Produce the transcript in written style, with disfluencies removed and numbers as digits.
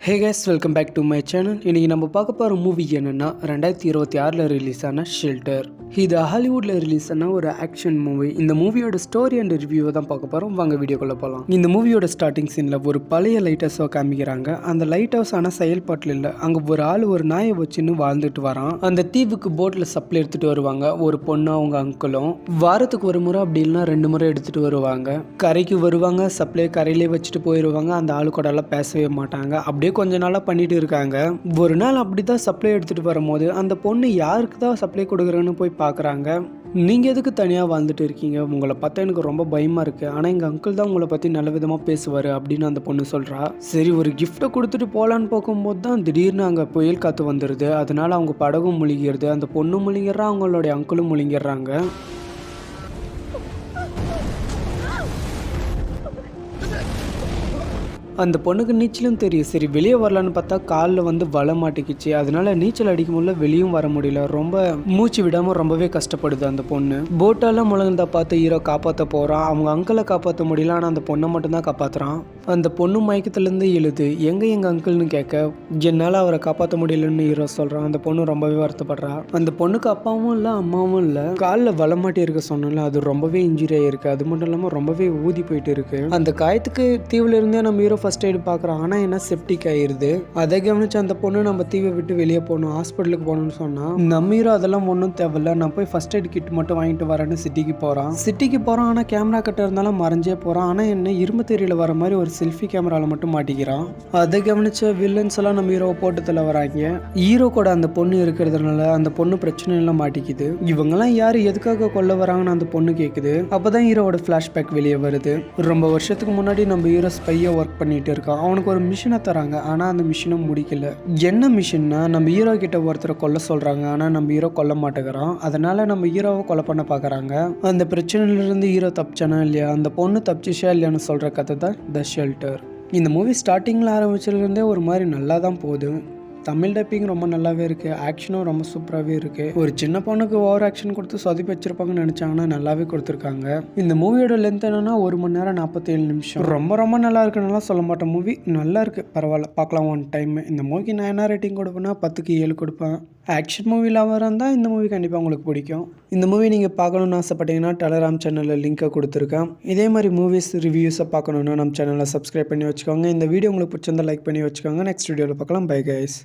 Hey guys, welcome back to my channel. இன்றைக்கி நம்ம பார்க்க போகிற மூவி என்னென்னா 2026 ரிலீஸ் ஆன ஷெல்டர். இது ஹாலிவுட்டில் ரிலீஸ் ஆன ஒரு ஆக்ஷன் மூவி. இந்த மூவியோட ஸ்டோரி அண்ட் ரிவ்யூவை தான் பார்க்க போகிறோம். வாங்க வீடியோக்குள்ளே போகலாம். இந்த மூவியோட ஸ்டார்டிங் சீனில் ஒரு பழைய லைட் ஹவுஸை காமிக்கிறாங்க. அந்த லைட் ஹவுஸ் ஆனால் செயல்பாட்டில் இல்லை. அங்கே ஒரு ஆள் ஒரு நாயை வச்சுன்னு வாழ்ந்துட்டு வரான். அந்த தீவுக்கு போட்டில் சப்ளை எடுத்துகிட்டு வருவாங்க. ஒரு பொண்ணு அவங்க அங்கிளும் வாரத்துக்கு ஒரு முறை அப்படி இல்லைனா 2 முறை எடுத்துகிட்டு வருவாங்க. கரைக்கு வருவாங்க, சப்ளை கரையிலே வச்சுட்டு போயிடுவாங்க. அந்த ஆளு கூட எல்லாம் பேசவே மாட்டாங்க. அப்படியே கொஞ்ச நாளாக பண்ணிட்டு இருக்காங்க. ஒரு நாள் அப்படி தான் சப்ளை எடுத்துகிட்டு வரும்போது அந்த பொண்ணு யாருக்கு தான் சப்ளை கொடுக்குறேன்னு போய் பார்க்குறாங்க. நீங்கள் எதுக்கு தனியாக வாழ்ந்துட்டு இருக்கீங்க? உங்களை பார்த்தா எனக்கு ரொம்ப பயமாக இருக்குது. ஆனால் எங்கள் அங்கிள் தான் உங்களை பற்றி நல்ல விதமாக பேசுவார் அப்படின்னு அந்த பொண்ணு சொல்கிறா. சரி, ஒரு கிஃப்ட்டை கொடுத்துட்டு போகலான்னு போகும்போது தான் திடீர்னு அங்கே புயல் காற்று வந்துடுது. அதனால் அவங்க படகும் முழுகிறது. அந்த பொண்ணு முழுங்கிறா, அவங்களுடைய அங்கிளும் முழுங்கிடுறாங்க. அந்த பொண்ணுக்கு நீச்சலும் தெரியும். சரி, வெளியே வரலான்னு பார்த்தா காலில் வந்து வலை மாட்டிக்கிச்சு. அதனால நீச்சல் அடிக்க முடியல, வெளியும் வர முடியல. ரொம்ப மூச்சு விடாமல் ரொம்பவே கஷ்டப்படுது அந்த பொண்ணு. போட்டால முழங்கந்தா பார்த்து ஹீரோ காப்பாற்ற போகிறான். அவங்க அங்கிளை காப்பாற்ற முடியல, ஆனால் அந்த பொண்ணை மட்டும்தான் காப்பாற்றுறான். அந்த பொண்ணு மயக்கத்துலேருந்து எழுது எங்கள் அங்கிள்னு கேட்க என்னால் அவரை காப்பாற்ற முடியலன்னு ஹீரோ சொல்கிறான். அந்த பொண்ணு ரொம்பவே வருத்தப்படுறா. அந்த பொண்ணுக்கு அப்பாவும் இல்லை அம்மாவும் இல்லை. காலில் வலை மாட்டி இருக்க சொன்னால அது ரொம்பவே இன்ஜுரி ஆகிருக்கு. அது மட்டும் இல்லாமல் ரொம்பவே ஊதி போயிட்டு இருக்கு. அந்த காயத்துக்கு தீவில் இருந்தே நம்ம ஹீரோ ஃபர்ஸ்ட் எய்டு பார்க்குறோம். ஆனால் என்ன செப்டிக் ஆயிடுது. அதை கவனிச்சு அந்த பொண்ணு நம்ம தீவை விட்டு வெளியே போகணும், ஹாஸ்பிட்டலுக்கு போகணும்னு சொன்னால் நம்ம ஹீரோ அதெல்லாம் ஒன்றும் தேவையில்ல, நான் போய் ஃபர்ஸ்ட் எய்ட் கிட் மட்டும் வாங்கிட்டு வரேன்னு சிட்டிக்கு போகிறான். ஆனால் கேமரா கிட்ட இருந்தாலும் மறைஞ்சே போகிறான். ஆனால் என்ன இரும்பு தெரியல வர மாதிரி ஒரு செல்ஃபி கேமராவில் மட்டும் மாட்டிக்கிறான். அதை கவனிச்ச வில்லன்ஸ் எல்லாம் நம்ம ஹீரோவை போட்டு தள்ள வராங்க. ஹீரோ கூட அந்த பொண்ணு இருக்கிறதுனால அந்த பொண்ணு பிரச்சனை எல்லாம் மாட்டிக்குது. இவங்கெல்லாம் யார் எதுக்காக கொல்ல வராங்கன்னு அந்த பொண்ணு கேட்குது. அப்போதான் ஹீரோவோட ஃப்ளாஷ்பேக் வெளியே வருது. ரொம்ப வருஷத்துக்கு முன்னாடி நம்ம ஹீரோ ஸ்பையா ஒர்க் பண்ணிட்டு இருக்கான். அவனுக்கு ஒரு மிஷினை தராங்க. ஆனால் அந்த மிஷினும் முடிக்கல. என்ன மிஷின்னா, நம்ம ஹீரோ கிட்ட ஒருத்தரை கொல்ல சொல்றாங்க. ஆனால் நம்ம ஹீரோ கொல்ல மாட்டேங்கிறான். அதனால நம்ம ஹீரோவை கொலை பண்ண பார்க்குறாங்க. அந்த பிரச்சனையிலிருந்து ஹீரோ தப்பிச்சானா இல்லையா, அந்த பொண்ணு தப்பிச்சிச்சா இல்லையான்னு சொல்ற கதை தான் த ஷெல்டர். இந்த மூவி ஸ்டார்டிங்கில் ஆரம்பிச்சதுலேருந்தே ஒரு மாதிரி நல்லா தான் போகுது. தமிழ் டப்பிங் ரொம்ப நல்லாவே இருக்குது. ஆக்ஷனும் ரொம்ப சூப்பராகவே இருக்குது. ஒரு சின்ன பொண்ணுக்கு ஓவர் ஆக்ஷன் கொடுத்து சொதப்பி வச்சிருப்பாங்கன்னு நினச்சாங்கன்னா நல்லாவே கொடுத்துருக்காங்க. இந்த மூவியோட லென்த் என்னன்னா 1 மணி நேரம் 47 நிமிஷம். ரொம்ப நல்லா இருக்குன்னா சொல்ல மாட்டேன். மூவி நல்லா இருக்குது, பரவாயில்ல, பார்க்கலாம் ஒன் டைம். இந்த மூவிக்கு நான் என்ன ரேட்டிங் கொடுப்பேன்னா 10க்கு 7 கொடுப்பேன். ஆக்ஷன் மூவியில் இருந்தால் இந்த மூவி கண்டிப்பாக உங்களுக்கு பிடிக்கும். இந்த மூவி நீங்கள் பார்க்கணுன்னு ஆசைப்பட்டீங்கன்னா டெலகிராம் சேனலில் லிங்கை கொடுத்துருக்கேன். இதே மாதிரி மூவிஸ் ரிவ்யூஸை பார்க்கணுன்னா நம்ம சேனலை சப்ஸ்கிரைப் பண்ணி வச்சுக்கோங்க. இந்த வீடியோ உங்களுக்கு பிடிச்சிருந்தா லைக் பண்ணி வச்சுக்கோங்க. நெக்ஸ்ட் வீடியோவில் பார்க்கலாம். Bye guys.